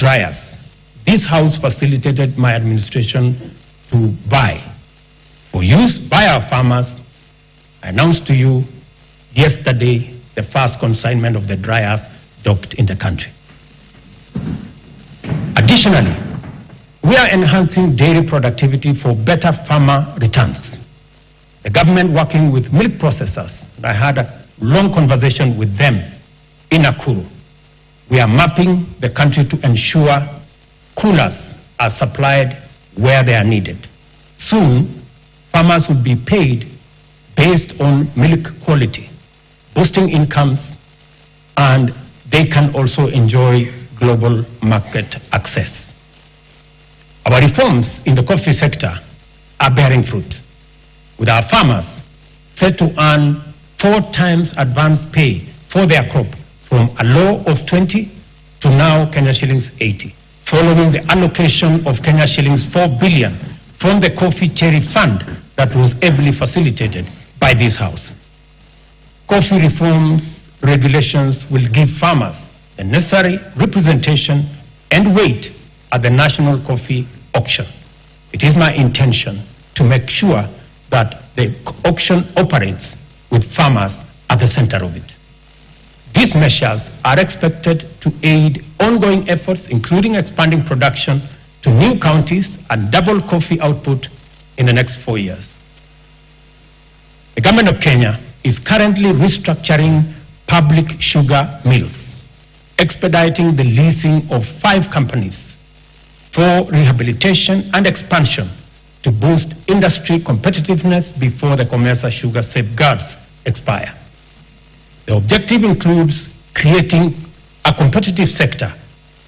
dryers. This House facilitated my administration to buy for use by our farmers. I announced to you yesterday the first consignment of the dryers docked in the country. Additionally, we are enhancing dairy productivity for better farmer returns. The government, working with milk processors, I had a long conversation with them in Nakuru. We are mapping the country to ensure coolers are supplied where they are needed. Soon, farmers will be paid based on milk quality, boosting incomes, and they can also enjoy global market access. Our reforms in the coffee sector are bearing fruit, with our farmers set to earn 4 times advance pay for their crop, from a low of 20 to now Kenya shillings 80, following the allocation of Kenya shillings 4 billion from the Coffee Cherry Fund that was ably facilitated by this House. Coffee reforms regulations will give farmers the necessary representation and weight at the national coffee auction. It is my intention to make sure that the auction operates with farmers at the center of it. These measures are expected to aid ongoing efforts, including expanding production to new counties and double coffee output in the next 4 years. The government of Kenya is currently restructuring public sugar mills, expediting the leasing of 5 companies for rehabilitation and expansion to boost industry competitiveness before the commercial sugar safeguards expire. The objective includes creating a competitive sector,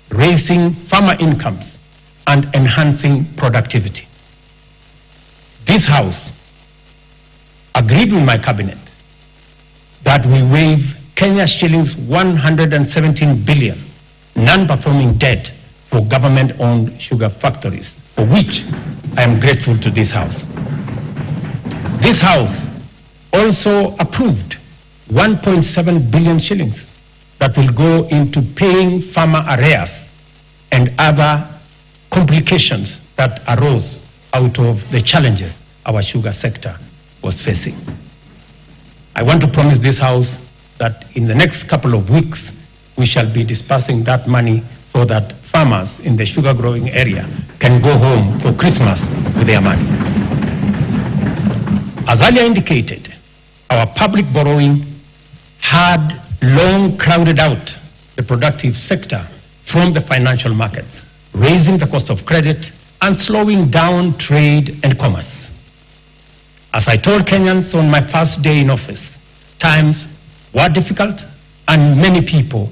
raising farmer incomes, and enhancing productivity. This House agreed with my cabinet that we waive Kenya shillings 117 billion non-performing debt for government-owned sugar factories, for which I am grateful to this House. This House also approved 1.7 billion shillings that will go into paying farmer arrears and other complications that arose out of the challenges our sugar sector was facing. I want to promise this House that in the next couple of weeks, we shall be dispersing that money so that farmers in the sugar growing area can go home for Christmas with their money. As earlier indicated, our public borrowing had long crowded out the productive sector from the financial markets, raising the cost of credit and slowing down trade and commerce. As I told Kenyans on my first day in office, times were difficult and many people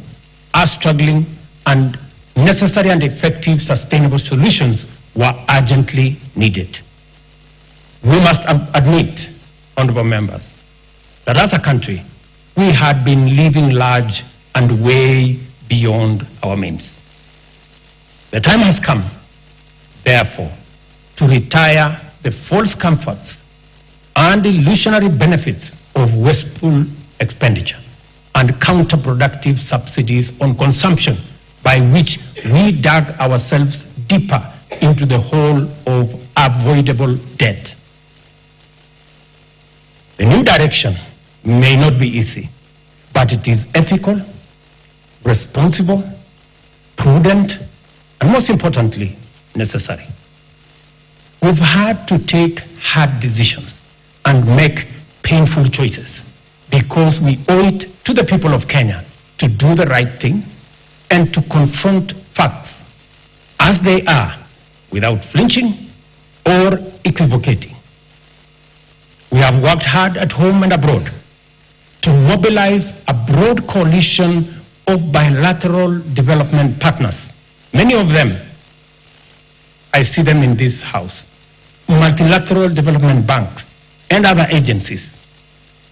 are struggling, and necessary and effective sustainable solutions were urgently needed. We must admit, honorable members, that as a country, we had been living large and way beyond our means. The time has come, therefore, to retire the false comforts and illusionary benefits of wasteful expenditure and counterproductive subsidies on consumption, by which we dug ourselves deeper into the hole of avoidable debt. The new direction may not be easy, but it is ethical, responsible, prudent, and most importantly, necessary. We've had to take hard decisions and make painful choices because we owe it to the people of Kenya to do the right thing and to confront facts as they are without flinching or equivocating. We have worked hard at home and abroad to mobilize a broad coalition of bilateral development partners. Many of them, I see them in this House, multilateral development banks and other agencies,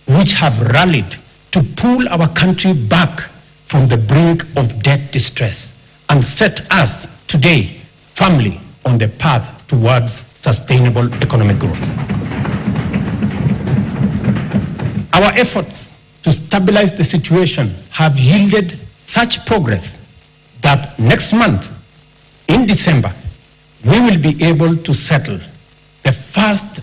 which have rallied to pull our country back from the brink of debt distress and set us today firmly on the path towards sustainable economic growth. Our efforts to stabilize the situation have yielded such progress that next month in December, we will be able to settle the first